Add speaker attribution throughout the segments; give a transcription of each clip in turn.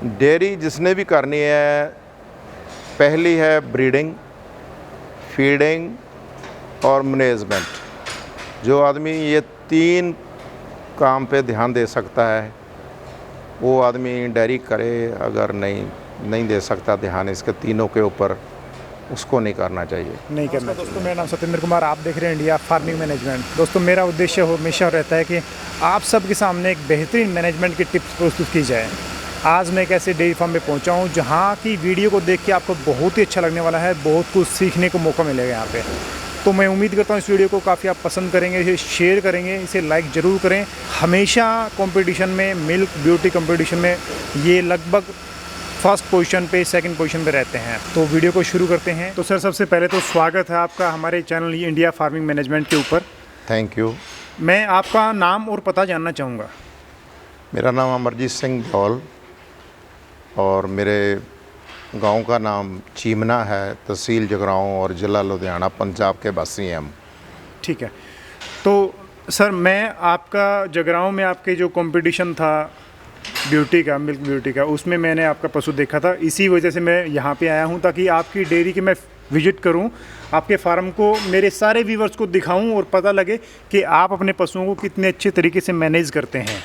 Speaker 1: Dairy जिसने भी करनी है, पहली है ब्रीडिंग, फीडिंग और मैनेजमेंट। जो आदमी ये 3 काम पे ध्यान दे सकता है वो आदमी डेयरी करे। अगर नहीं दे सकता ध्यान इसके तीनों के ऊपर, उसको नहीं करना चाहिए।
Speaker 2: नहीं करना चाहिए। दोस्तों, मेरा नाम सत्येंद्र कुमार, आप देख रहे हैं इंडिया फार्मिंग मैनेजमेंट। दोस्तों, मेरा उद्देश्य हमेशा रहता है कि आप सबके सामने एक बेहतरीन मैनेजमेंट की टिप्स प्रस्तुत की जाए। आज मैं एक ऐसे डेयरी फार्म में पहुंचा हूं जहां की वीडियो को देख के आपको बहुत ही अच्छा लगने वाला है, बहुत कुछ सीखने को मौका मिलेगा यहाँ पे। तो मैं उम्मीद करता हूँ इस वीडियो को काफ़ी आप पसंद करेंगे, इसे शेयर करेंगे, इसे लाइक ज़रूर करें। हमेशा कंपटीशन में, मिल्क ब्यूटी कंपटीशन में ये लगभग फर्स्ट पोजीशन पे, सेकंड पोजीशन पे रहते हैं। तो वीडियो को शुरू करते हैं। तो सर, सबसे पहले तो स्वागत है आपका हमारे चैनल इंडिया फार्मिंग मैनेजमेंट के ऊपर।
Speaker 1: Thank you.
Speaker 2: मैं आपका नाम और पता जानना चाहूँगा।
Speaker 1: मेरा नाम अमरजीत सिंह धौल और मेरे गांव का नाम चीमना है, तहसील जगराऊँ और ज़िला लुधियाना, पंजाब के वासी हैं हम।
Speaker 2: ठीक है। तो सर, मैं आपका जगराऊँ में आपके जो कंपटीशन था ब्यूटी का, मिल्क ब्यूटी का, उसमें मैंने आपका पशु देखा था। इसी वजह से मैं यहाँ पे आया हूँ ताकि आपकी डेयरी के मैं विजिट करूँ, आपके फार्म को मेरे सारे व्यूवर्स को दिखाऊँ और पता लगे कि आप अपने पशुओं को कितने अच्छे तरीके से मैनेज करते हैं।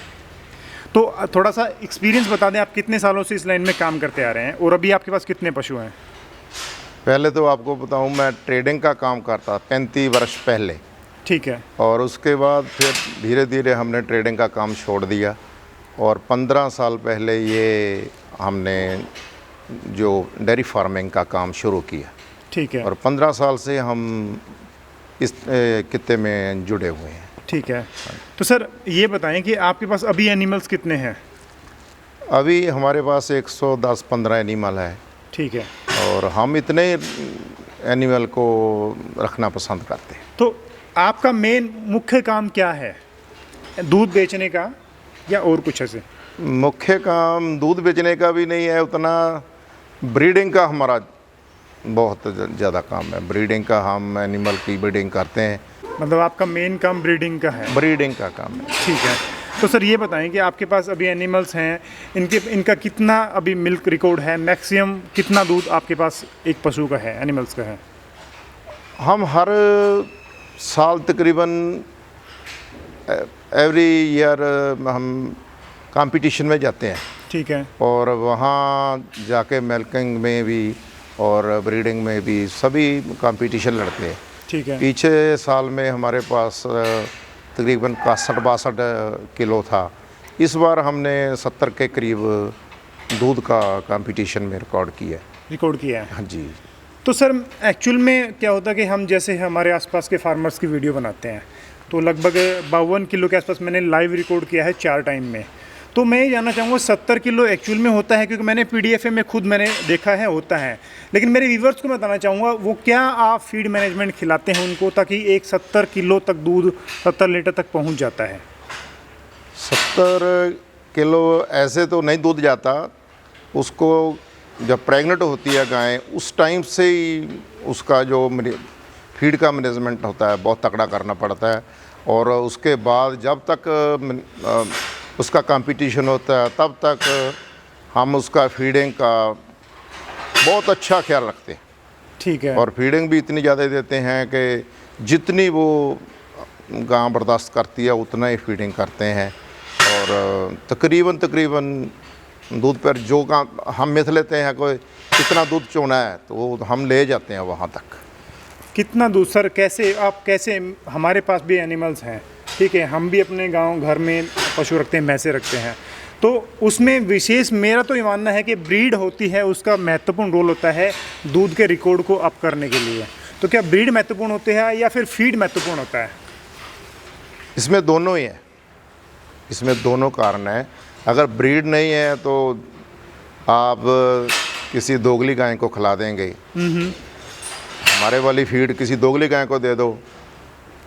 Speaker 2: तो थोड़ा सा एक्सपीरियंस बता दें, आप कितने सालों से इस लाइन में काम करते आ रहे हैं और अभी आपके पास कितने पशु हैं?
Speaker 1: पहले तो आपको बताऊं, मैं ट्रेडिंग का काम करता 35 वर्ष पहले।
Speaker 2: ठीक है।
Speaker 1: और उसके बाद फिर धीरे धीरे हमने ट्रेडिंग का काम छोड़ दिया और 15 साल पहले ये हमने जो डेयरी फार्मिंग का काम शुरू किया।
Speaker 2: ठीक है।
Speaker 1: और 15 साल से हम इस कित्ते में जुड़े हुए हैं।
Speaker 2: ठीक है। तो सर, ये बताएं कि आपके पास अभी एनिमल्स कितने हैं?
Speaker 1: अभी हमारे पास 110-15 एनिमल है।
Speaker 2: ठीक है।
Speaker 1: और हम इतने एनिमल को रखना पसंद करते हैं।
Speaker 2: तो आपका मेन मुख्य काम क्या है? दूध बेचने का या और कुछ ऐसे?
Speaker 1: मुख्य काम दूध बेचने का भी नहीं है उतना, ब्रीडिंग का हमारा बहुत ज़्यादा काम है। ब्रीडिंग का, हम एनिमल की ब्रीडिंग करते हैं।
Speaker 2: मतलब आपका मेन काम ब्रीडिंग का है?
Speaker 1: ब्रीडिंग का काम है।
Speaker 2: ठीक है। तो सर, ये बताएं कि आपके पास अभी एनिमल्स हैं, इनका कितना अभी मिल्क रिकॉर्ड है? मैक्सिमम कितना दूध आपके पास एक पशु का है, एनिमल्स का है?
Speaker 1: हम हर साल तकरीबन एवरी ईयर हम कंपटीशन में जाते हैं।
Speaker 2: ठीक है।
Speaker 1: और वहाँ जाके मिल्किंग में भी और ब्रीडिंग में भी सभी कंपटीशन लड़ते हैं।
Speaker 2: ठीक है।
Speaker 1: पीछे साल में हमारे पास तकरीबन 61-62 किलो था। इस बार हमने 70 के करीब दूध का कंपटीशन में रिकॉर्ड किया है। हाँ जी।
Speaker 2: तो सर, एक्चुअल में क्या होता है कि हम जैसे हमारे आसपास के फार्मर्स की वीडियो बनाते हैं, तो लगभग 52 किलो के आसपास मैंने लाइव रिकॉर्ड किया है 4 टाइम में। तो मैं ये जानना चाहूँगा 70 किलो एक्चुअल में होता है? क्योंकि मैंने पीडीएफ में खुद मैंने देखा है, होता है। लेकिन मेरे व्यूवर्स को मैं बताना चाहूँगा, वो क्या आप फीड मैनेजमेंट खिलाते हैं उनको ताकि एक 70 किलो तक दूध 70 लीटर तक पहुँच जाता है?
Speaker 1: 70 किलो ऐसे तो नहीं दूध जाता। उसको जब प्रेग्नेंट होती है गाय, उस टाइम से ही उसका जो फीड का मैनेजमेंट होता है बहुत तगड़ा करना पड़ता है। और उसके बाद जब तक उसका कंपटीशन होता है तब तक हम उसका फीडिंग का बहुत अच्छा ख्याल रखते हैं।
Speaker 2: ठीक है।
Speaker 1: और फीडिंग भी इतनी ज़्यादा देते हैं कि जितनी वो गां बर्दाश्त करती है उतना ही फीडिंग करते हैं। और तकरीबन दूध पर जो गां हम मिथ लेते हैं, कोई कितना दूध चोना है तो वो हम ले जाते हैं वहाँ तक।
Speaker 2: कितना दूध सर? कैसे हमारे पास भी एनिमल्स हैं, ठीक है, हम भी अपने गांव घर में पशु रखते हैं, भैंसे रखते हैं। तो उसमें विशेष मेरा तो ये मानना है कि ब्रीड होती है, उसका महत्वपूर्ण रोल होता है दूध के रिकॉर्ड को अप करने के लिए। तो क्या ब्रीड महत्वपूर्ण होते हैं या फिर फीड महत्वपूर्ण होता है?
Speaker 1: इसमें दोनों ही है, इसमें दोनों कारण है। अगर ब्रीड नहीं है तो आप किसी दोगली गाय को खिला देंगे, हमारे वाली फीड किसी दोगली गाय को दे दो,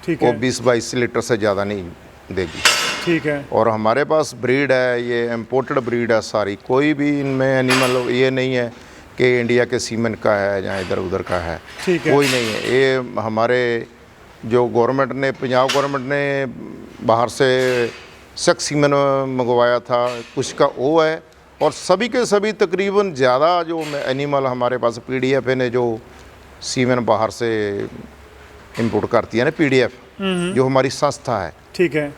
Speaker 2: ठीक
Speaker 1: वो
Speaker 2: है,
Speaker 1: 20-22 लीटर से ज़्यादा नहीं देगी।
Speaker 2: ठीक है।
Speaker 1: और हमारे पास ब्रीड है, ये इम्पोर्टेड ब्रीड है सारी। कोई भी इनमें एनिमल ये नहीं है कि इंडिया के सीमेंट का है या इधर उधर का है,
Speaker 2: ठीक है।
Speaker 1: कोई नहीं है। ये हमारे जो गवर्नमेंट ने, पंजाब गवर्नमेंट ने बाहर से सेक्स सीमेंट मंगवाया था, कुछ का वो है और सभी के सभी तकरीबन ज़्यादा जो एनिमल हमारे पास पीडीएफ ने जो सीमेन बाहर से इंपोर्ट करती है ना, पीडीएफ जो हमारी संस्था है,
Speaker 2: ठीक है,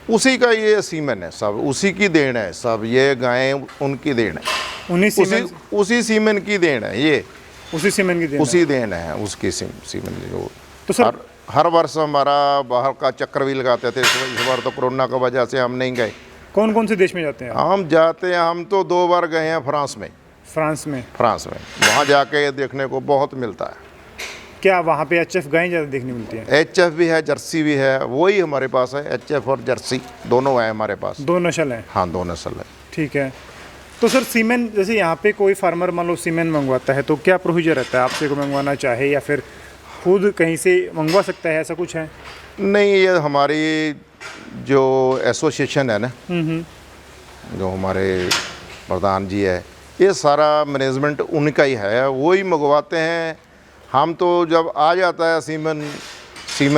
Speaker 1: उसी का ये सीमेन है, सब उसी की देन है, सब ये गायें उनकी देन है,
Speaker 2: उन्हीं सीमेन,
Speaker 1: उसी सीमेन की देन है, ये
Speaker 2: उसी सीमेन की देन है।
Speaker 1: उसी देन है उसकी सीमेन जो।
Speaker 2: तो सर
Speaker 1: हर वर्ष हमारा बाहर का चक्कर भी लगाते थे। इस बार तो कोरोना की वजह से हम नहीं गए।
Speaker 2: कौन कौन से देश में जाते हैं आप?
Speaker 1: हम जाते हैं, हम तो 2 बार गए हैं फ्रांस में।
Speaker 2: फ्रांस में?
Speaker 1: फ्रांस में वहाँ जाके देखने को बहुत मिलता है।
Speaker 2: क्या वहाँ पे एचएफ गायें ज़्यादा देखने मिलती हैं?
Speaker 1: एचएफ भी है, जर्सी भी है, वही हमारे पास है, एचएफ और जर्सी दोनों है हमारे पास।
Speaker 2: 2 नस्ल हैं?
Speaker 1: हाँ, 2 नस्ल है।
Speaker 2: ठीक है। तो सर सीमेन, जैसे यहाँ पे कोई फार्मर मान लो सीमेन मंगवाता है तो क्या प्रोसीजर रहता है? आपसे को मंगवाना चाहे या फिर खुद कहीं से मंगवा सकता है, ऐसा कुछ है?
Speaker 1: नहीं, ये हमारी जो एसोसिएशन है ना, जो हमारे प्रधान जी है, ये सारा मैनेजमेंट उनका ही है, वही मंगवाते हैं। हम तो जब आ जाता है सीमेन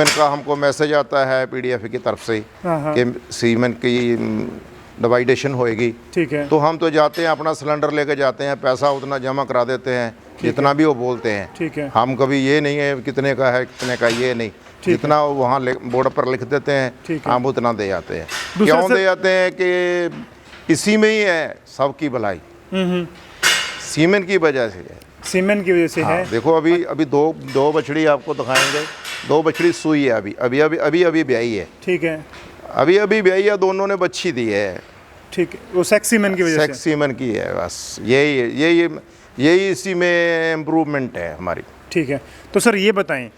Speaker 1: का हमको मैसेज आता है पीडीएफ की तरफ से कि सीमेन की डिवाइडेशन होएगी,
Speaker 2: ठीक है,
Speaker 1: तो हम तो जाते हैं, अपना सिलेंडर लेके जाते हैं, पैसा उतना जमा करा देते हैं जितना भी वो बोलते हैं।
Speaker 2: ठीक है,
Speaker 1: हम कभी ये नहीं है कितने का है कितने का, ये नहीं, जितना वहाँ बोर्ड पर लिख देते हैं हम उतना दे जाते हैं। क्यों दे जाते हैं कि इसी में ही है सबकी भलाई, सीमेन की वजह से है,
Speaker 2: सीमेन की वजह से है।
Speaker 1: देखो अभी दो बछड़ी आपको दिखाएंगे, 2 बछड़ी सुई है, अभी ब्याई है,
Speaker 2: ठीक है,
Speaker 1: अभी ब्याई है, दोनों ने बच्ची दी है,
Speaker 2: ठीक है, वो सेक्स सीमेन की वजह से,
Speaker 1: सेक्स सीमेन की है, बस यही इसी में इम्प्रूवमेंट है हमारी।
Speaker 2: ठीक है। तो सर ये बताएं,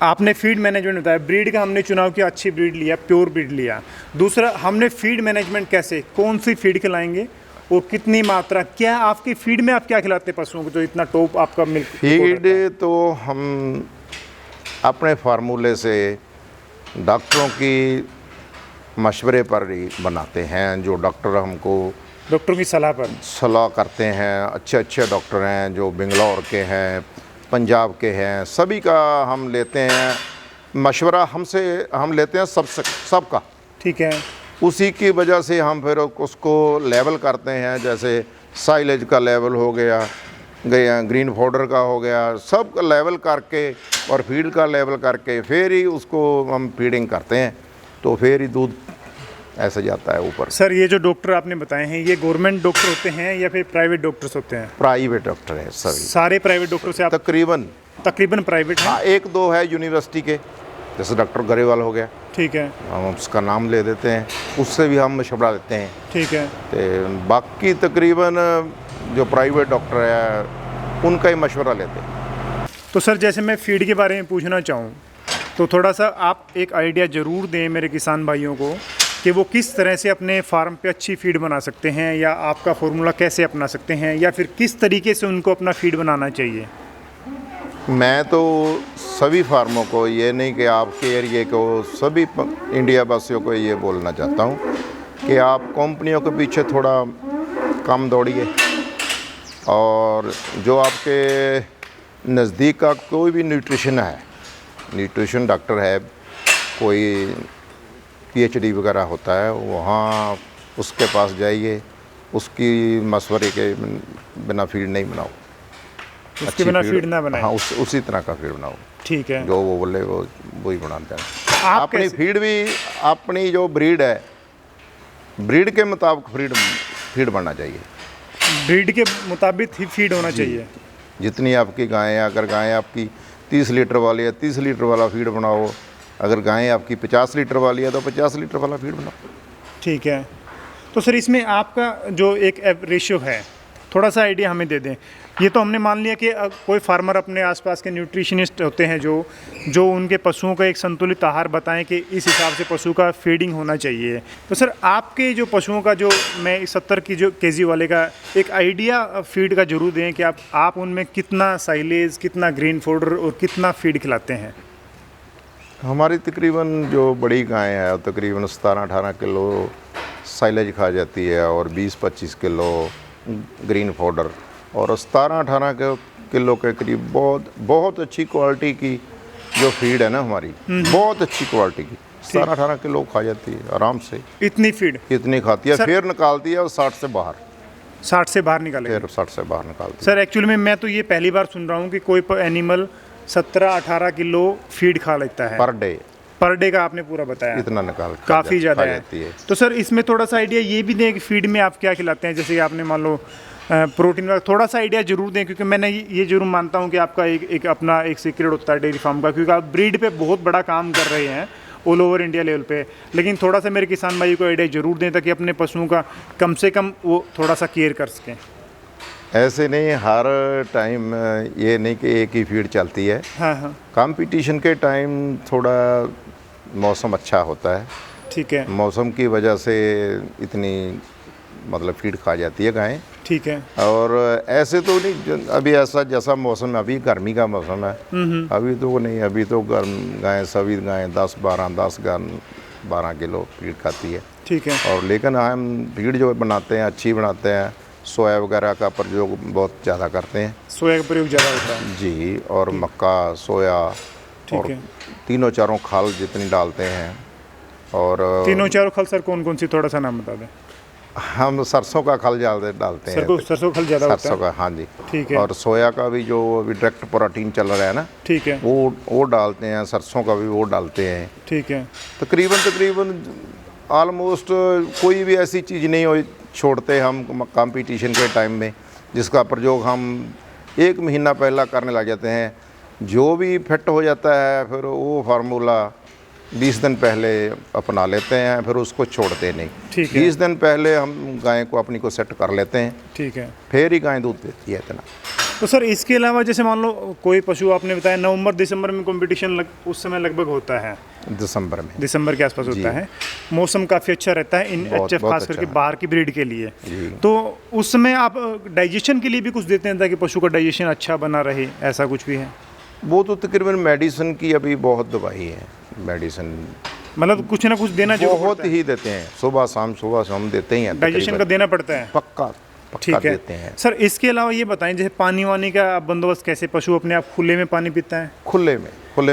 Speaker 2: आपने फीड मैनेजमेंट बताया, ब्रीड का हमने चुनाव किया, अच्छी ब्रीड लिया, प्योर ब्रीड लिया। दूसरा, हमने फीड मैनेजमेंट कैसे, कौन सी फीड खिलाएंगे और कितनी मात्रा, क्या आपकी फीड में आप क्या खिलाते हैं पशुओं को जो इतना टॉप आपका मिल्क
Speaker 1: फीड? तो हम अपने फार्मूले से डॉक्टरों की मशवरे पर ही बनाते हैं, जो डॉक्टर हमको
Speaker 2: डॉक्टरों की सलाह
Speaker 1: करते हैं। अच्छे डॉक्टर हैं जो बेंगलोर के हैं, पंजाब के हैं, सभी का हम लेते हैं मशवरा, हम लेते हैं सबका।
Speaker 2: ठीक है।
Speaker 1: उसी की वजह से हम फिर उसको लेवल करते हैं, जैसे साइलेज का लेवल हो गया, ग्रीन पाउडर का हो गया, सब का लेवल करके और फीड का लेवल करके फिर ही उसको हम फीडिंग करते हैं, तो फिर ही दूध ऐसे जाता है ऊपर।
Speaker 2: सर ये जो डॉक्टर आपने बताए हैं, ये गवर्नमेंट डॉक्टर होते हैं या फिर प्राइवेट डॉक्टर्स होते हैं?
Speaker 1: प्राइवेट डॉक्टर है सभी,
Speaker 2: सारे प्राइवेट डॉक्टर से आप? तकरीबन प्राइवेट है।
Speaker 1: हाँ, 1-2 है यूनिवर्सिटी के, जैसे डॉक्टर गरेवाल हो गया,
Speaker 2: ठीक है,
Speaker 1: हम उसका नाम ले देते हैं, उससे भी हम मशवरा देते हैं।
Speaker 2: ठीक है।
Speaker 1: तो बाकी तकरीबन जो प्राइवेट डॉक्टर है उनका ही मशवरा लेते हैं।
Speaker 2: तो सर जैसे मैं फीड के बारे में पूछना चाहूँ तो थोड़ा सा आप एक आइडिया ज़रूर दें मेरे किसान भाइयों को कि वो किस तरह से अपने फार्म पे अच्छी फीड बना सकते हैं, या आपका फार्मूला कैसे अपना सकते हैं, या फिर किस तरीके से उनको अपना फीड बनाना चाहिए।
Speaker 1: मैं तो सभी फार्मों को, ये नहीं कि आपके एरिए को, सभी इंडिया वासियों को ये बोलना चाहता हूँ कि आप कंपनियों के पीछे थोड़ा कम दौड़िए, और जो आपके नज़दीक का कोई भी न्यूट्रिशन डॉक्टर है, कोई PhD वगैरह होता है, वहाँ उसके पास जाइए, उसकी मशवरे के बिना फीड नहीं बनाओ,
Speaker 2: उसके बिना फीड ना बनाए।
Speaker 1: हाँ, उसी तरह का फीड बनाओ,
Speaker 2: ठीक है,
Speaker 1: जो वो बोले वही बनाते हैं।
Speaker 2: आप
Speaker 1: अपनी फीड भी, अपनी जो ब्रीड है, ब्रीड के मुताबिक फीड बनना चाहिए,
Speaker 2: ब्रीड के मुताबिक ही फीड होना चाहिए।
Speaker 1: जितनी आपकी गायें, अगर गायें आपकी 30 लीटर वाली है, 30 लीटर वाला फीड बनाओ, अगर गायें आपकी 50 लीटर वाली है तो 50 लीटर वाला फीड बनाओ।
Speaker 2: ठीक है। तो सर इसमें आपका जो एक रेशियो है, थोड़ा सा आइडिया हमें दे दें। ये तो हमने मान लिया कि कोई फार्मर अपने आसपास के न्यूट्रिशनिस्ट होते हैं जो उनके पशुओं का एक संतुलित आहार बताएं कि इस हिसाब से पशु का फीडिंग होना चाहिए। तो सर आपके जो पशुओं का, जो मैं 70 की जो केजी वाले का एक आइडिया फीड का जरूर दें कि आप उनमें कितना साइलेज, कितना ग्रीन पाउडर और कितना फीड खिलाते हैं।
Speaker 1: हमारी तकरीबन जो बड़ी गायें हैं तकरीबन 17-18 किलो साइलेज खा जाती है, और 20-25 किलो ग्रीन पाउडर, और 17-18 किलो के करीब बहुत अच्छी क्वालिटी की जो फीड है ना हमारी, बहुत अच्छी क्वालिटी की 17-18 किलो खा जाती है आराम से।
Speaker 2: इतनी फीड?
Speaker 1: इतनी खाती है, फिर निकालती है और 60 से बाहर।
Speaker 2: 60 से बाहर निकालेंगे।
Speaker 1: फिर 60 से बाहर निकालते हैं।
Speaker 2: सर एक्चुअली में मैं तो ये पहली बार सुन रहा हूँ कि कोई एनिमल 17-18 किलो फीड खा लेता है पर डे का, आपने पूरा बताया।
Speaker 1: इतना निकाल
Speaker 2: काफ़ी ज़्यादा है।
Speaker 1: जाती है।
Speaker 2: तो सर इसमें थोड़ा सा आइडिया ये भी दें कि फीड में आप क्या खिलाते हैं, जैसे कि आपने मान लो प्रोटीन का थोड़ा सा आइडिया जरूर दें, क्योंकि मैंने ये जरूर मानता हूँ कि आपका एक अपना एक सीक्रेट होता है डेयरी फार्म का, क्योंकि आप ब्रीड पे बहुत बड़ा काम कर रहे हैं ऑल ओवर इंडिया लेवल पे। लेकिन थोड़ा सा मेरे किसान भाई को आइडिया जरूर दें ताकि अपने पशुओं का कम से कम वो थोड़ा सा केयर कर सकें।
Speaker 1: ऐसे नहीं हर टाइम ये नहीं कि एक ही फीड चलती है।
Speaker 2: हाँ।
Speaker 1: कंपटीशन के टाइम थोड़ा मौसम अच्छा होता है,
Speaker 2: ठीक है।
Speaker 1: मौसम की वजह से इतनी मतलब फीड खा जाती है गायें।
Speaker 2: ठीक है।
Speaker 1: और ऐसे तो नहीं, अभी ऐसा जैसा मौसम है, अभी गर्मी का मौसम है, अभी तो नहीं, अभी तो गर्म गायें सभी गायें 10-12 किलो फीड खाती है।
Speaker 2: ठीक है।
Speaker 1: और लेकिन हम फीड जो बनाते हैं अच्छी बनाते हैं, सोया वगैरह का प्रयोग बहुत ज़्यादा करते हैं।
Speaker 2: सोया का प्रयोग ज़्यादा होता है
Speaker 1: जी, और मक्का, सोया, और तीनों चारों खाल जितनी डालते हैं। और
Speaker 2: तीनों चारों खल सर कौन कौन सी, थोड़ा सा नाम बता दें।
Speaker 1: हम सरसों का खल डालते हैं।
Speaker 2: सरसों खल ज़्यादा होता है।
Speaker 1: सरसों का, हाँ जी।
Speaker 2: ठीक है।
Speaker 1: और सोया का भी जो अभी डायरेक्ट प्रोटीन चल रहा है ना,
Speaker 2: ठीक है,
Speaker 1: वो डालते हैं। सरसों का भी वो डालते हैं।
Speaker 2: ठीक है।
Speaker 1: तकरीबन ऑलमोस्ट कोई भी ऐसी चीज़ नहीं हो छोड़ते हम कंपटीशन के टाइम में, जिसका प्रयोग हम 1 महीना पहला करने लग जाते हैं। जो भी फिट हो जाता है फिर वो फार्मूला 20 दिन पहले अपना लेते हैं, फिर उसको छोड़ते नहीं।
Speaker 2: ठीक है।
Speaker 1: 20 दिन पहले हम गाय को अपनी को सेट कर लेते हैं।
Speaker 2: ठीक है।
Speaker 1: फिर ही गाय दूध देती है इतना।
Speaker 2: तो सर इसके अलावा जैसे मान लो कोई पशु, आपने बताया नवंबर-दिसंबर में कंपटीशन उस समय लगभग होता है, दिसंबर के आसपास होता है। मौसम काफ़ी अच्छा रहता है इन एचएफ खास करके बाहर की ब्रीड के लिए। तो उस समय आप डाइजेशन के लिए भी कुछ देते हैं ताकि पशु का डाइजेशन अच्छा बना रहे, ऐसा कुछ भी है?
Speaker 1: वो तो तकरीबन मेडिसिन की अभी बहुत दवाई है, मेडिसिन
Speaker 2: मतलब कुछ ना कुछ देना
Speaker 1: बहुत ही देते हैं, सुबह शाम देते ही हैं।
Speaker 2: डाइजेशन का देना पड़ता है
Speaker 1: पक्का
Speaker 2: ठीक है
Speaker 1: देते हैं।
Speaker 2: सर इसके अलावा ये बताएं, जैसे पानी वानी का बंदोबस्त कैसे, पशु अपने आप खुले में पानी पीता है?
Speaker 1: खुले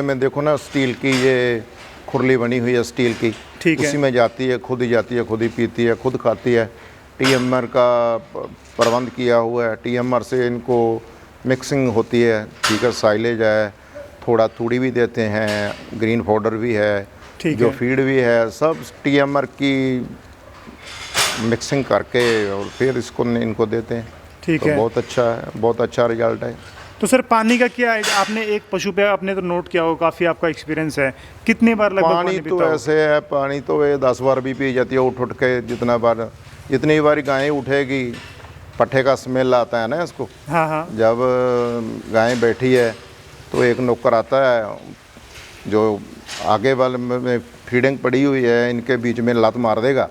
Speaker 1: में देखो ना, स्टील की ये खुरली बनी हुई है स्टील की,
Speaker 2: ठीक है।
Speaker 1: उसी में जाती है, खुद ही जाती है, खुद ही पीती है, खुद खाती है। टीएमआर का प्रबंध किया हुआ है, टीएमआर से इनको मिक्सिंग होती है। ठीक है, साइलेज है, थोड़ा तूड़ी भी देते हैं, ग्रीन पाउडर भी है, जो फीड भी है, सब टीएमआर की मिक्सिंग करके और फिर इसको इनको देते हैं।
Speaker 2: ठीक
Speaker 1: तो
Speaker 2: है।
Speaker 1: बहुत अच्छा रिजल्ट है।
Speaker 2: तो सर पानी का क्या है, आपने एक पशु पे आपने तो नोट किया हो, काफ़ी आपका एक्सपीरियंस है, कितने बार लगभग
Speaker 1: पानी तो ऐसे है, पानी तो ये 10 बार भी पी जाती है उठ के, जितनी बार गाय उठेगी, पट्ठे का स्मेल आता है ना इसको।
Speaker 2: हाँ।
Speaker 1: जब गाय बैठी है तो एक नौकर आता है जो आगे वाले में फीडिंग पड़ी हुई है, इनके बीच में लात मार देगा।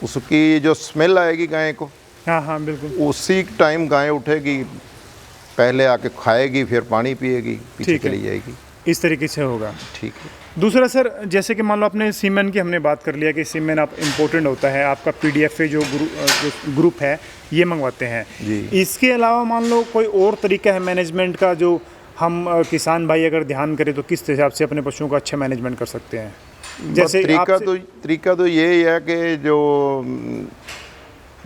Speaker 1: उसकी जो स्मेल आएगी गाय को,
Speaker 2: हाँ बिल्कुल,
Speaker 1: उसी टाइम गाय उठेगी, पहले आके खाएगी, फिर पानी पिएगी, पीछे चली जाएगी।
Speaker 2: इस तरीके से होगा।
Speaker 1: ठीक है।
Speaker 2: दूसरा सर, जैसे कि मान लो आपने सीमेन की हमने बात कर लिया कि सीमेन आप इम्पोर्टेंट होता है, आपका पीडीएफए जो ग्रुप है ये मंगवाते हैं
Speaker 1: जी।
Speaker 2: इसके अलावा मान लो कोई और तरीका है मैनेजमेंट का जो हम किसान भाई अगर ध्यान करें तो किस हिसाब से अपने पशुओं का अच्छा मैनेजमेंट कर सकते हैं? जैसे
Speaker 1: तरीका तो यही है कि जो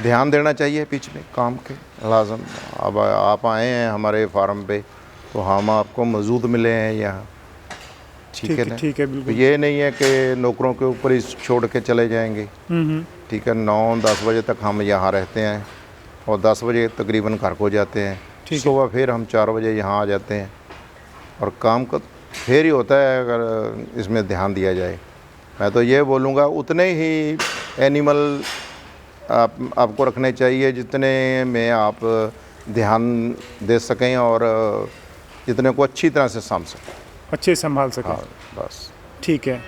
Speaker 1: ध्यान देना चाहिए बीच में काम के लाजम। अब आप आए हैं हमारे फार्म पे तो हम आपको मौजूद मिले हैं यहाँ, ठीक है ना?
Speaker 2: ठीक है, बिल्कुल।
Speaker 1: ये नहीं है कि नौकरों के ऊपर ही छोड़ के चले जाएंगे। ठीक है, 9-10 बजे तक हम यहाँ रहते हैं और 10 बजे तकरीबन घर को जाते हैं। सुबह फिर हम 4 बजे यहाँ आ जाते हैं और काम का फिर ही होता है अगर इसमें ध्यान दिया जाए। मैं तो ये बोलूँगा उतने ही एनिमल आपको रखने चाहिए जितने में आप ध्यान दे सकें और जितने को अच्छी तरह से
Speaker 2: अच्छे संभाल सकें।
Speaker 1: हाँ, बस
Speaker 2: ठीक है।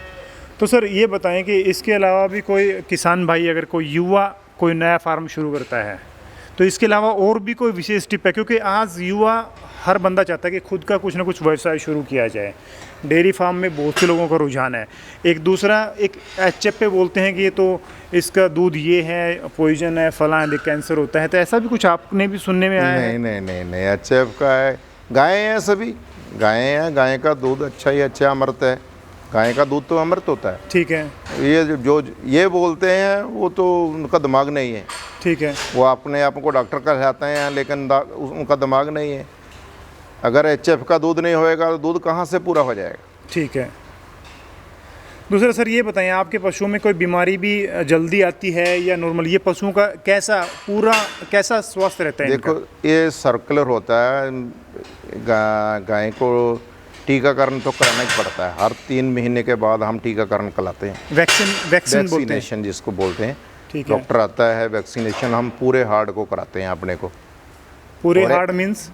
Speaker 2: तो सर ये बताएं कि इसके अलावा भी कोई किसान भाई अगर कोई युवा कोई नया फार्म शुरू करता है तो इसके अलावा और भी कोई विशेष टिप है? क्योंकि आज युवा हर बंदा चाहता है कि खुद का कुछ ना कुछ व्यवसाय शुरू किया जाए। डेयरी फार्म में बहुत से लोगों का रुझान है। एक दूसरा एक एचएफ पे बोलते हैं कि ये तो इसका दूध ये है, पॉइजन है, फला है, कैंसर होता है, तो ऐसा भी कुछ आपने भी सुनने में आया है?
Speaker 1: नहीं, एचएफ का है। गायें हैं, सभी गायें हैं, गाय का दूध अच्छा ही अच्छा अमृत है। गाय का दूध तो अमृत होता है।
Speaker 2: ठीक है।
Speaker 1: ये जो ये बोलते हैं वो तो उनका दिमाग नहीं है।
Speaker 2: ठीक है।
Speaker 1: वो अपने आप को डॉक्टर कहलाते हैं, लेकिन उनका दिमाग नहीं है। अगर HF का दूध नहीं होएगा तो दूध कहाँ से पूरा हो जाएगा।
Speaker 2: ठीक है। दूसरा सर ये बताएं, आपके पशुओं में कोई बीमारी भी जल्दी आती है या नॉर्मल? ये पशुओं का कैसा स्वास्थ्य रहता है
Speaker 1: देखो
Speaker 2: इनका?
Speaker 1: ये सर्कुलर होता है। गाय को टीकाकरण तो कराना ही पड़ता है। हर 3 महीने के बाद हम टीकाकरण कराते हैं।
Speaker 2: वैक्सीन बोलते हैं
Speaker 1: वैक्सीनेशन जिसको बोलते हैं।
Speaker 2: ठीक है।
Speaker 1: डॉक्टर आता है, वैक्सीनेशन हम पूरे हार्ड को कराते हैं अपने को।
Speaker 2: पूरे हार्ड मीन्स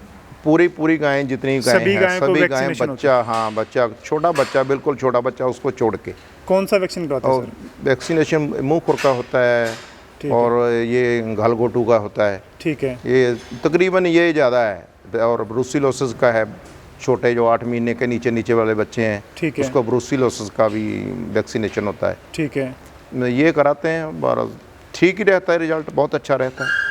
Speaker 1: पूरी गायें जितनी गायें
Speaker 2: सभी
Speaker 1: हैं,
Speaker 2: गायों को
Speaker 1: सभी गायें,
Speaker 2: वैक्सीनेशन
Speaker 1: बच्चा, हाँ बच्चा, छोटा बच्चा, बिल्कुल छोटा बच्चा, उसको छोड़ के।
Speaker 2: कौन सा वैक्सीन करवाते हैं
Speaker 1: और
Speaker 2: सर?
Speaker 1: वैक्सीनेशन मुंह खुर का होता है और ये गलघोटू का होता है।
Speaker 2: ठीक है।
Speaker 1: ये तकरीबन ये ज़्यादा है। और ब्रूसिलोसिस का है, छोटे जो 8 महीने के नीचे वाले बच्चे हैं,
Speaker 2: ठीक है।
Speaker 1: उसको ब्रूसिलोसिस का भी वैक्सीनेशन होता है।
Speaker 2: ठीक है।
Speaker 1: ये कराते हैं। बारह ठीक ही रहता है, रिजल्ट बहुत अच्छा रहता है।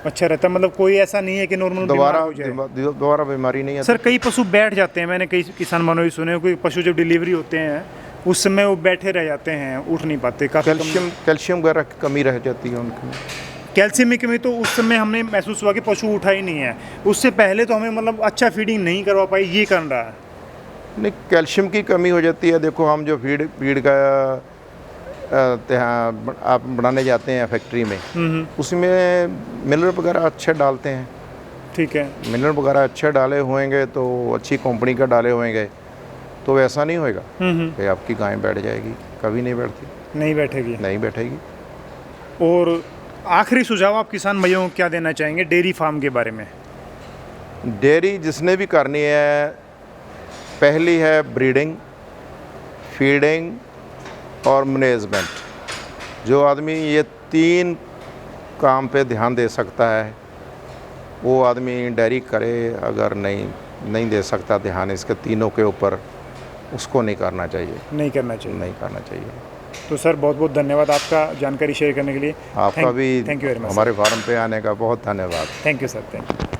Speaker 2: अच्छा रहता है, मतलब कोई ऐसा नहीं है कि नॉर्मल
Speaker 1: दोबारा बीमारी नहीं आती।
Speaker 2: सर कई पशु बैठ जाते हैं, मैंने कई किसान भाइयों से सुने, कोई पशु जब डिलीवरी होते हैं उस समय वो बैठे रह जाते हैं, उठ नहीं पाते।
Speaker 1: कैल्शियम वगैरह की कमी रह जाती है उनकी।
Speaker 2: कैल्शियम की कमी तो उस समय हमने महसूस हुआ कि पशु उठा ही नहीं है। उससे पहले तो हमें मतलब अच्छा फीडिंग नहीं करवा पाई, ये करना रहा है।
Speaker 1: नहीं, कैल्शियम की कमी हो जाती है। देखो हम जो फीड का आप बनाने जाते हैं फैक्ट्री में, उसमें मिनरल वगैरह अच्छे डालते हैं।
Speaker 2: ठीक है।
Speaker 1: मिनरल वगैरह अच्छे डाले होंगे तो अच्छी कंपनी का डाले होंगे तो वैसा नहीं होएगा कि आपकी गाय बैठ जाएगी। कभी नहीं बैठती,
Speaker 2: नहीं बैठेगी,
Speaker 1: नहीं बैठेगी।
Speaker 2: और आखिरी सुझाव आप किसान भाइयों को क्या देना चाहेंगे डेयरी फार्म के बारे में?
Speaker 1: डेयरी जिसने भी करनी है, पहली है ब्रीडिंग, फीडिंग और मैनेजमेंट। जो आदमी ये 3 काम पे ध्यान दे सकता है वो आदमी डेयरी करे। अगर नहीं दे सकता ध्यान इसके तीनों के ऊपर, उसको नहीं करना चाहिए।
Speaker 2: नहीं करना चाहिए।
Speaker 1: नहीं करना चाहिए।
Speaker 2: तो सर बहुत बहुत धन्यवाद आपका जानकारी शेयर करने के लिए।
Speaker 1: आपका भी
Speaker 2: थैंक यू वेरी मच।
Speaker 1: हमारे फार्म पे आने का बहुत धन्यवाद।
Speaker 2: Thank you sir, thank you.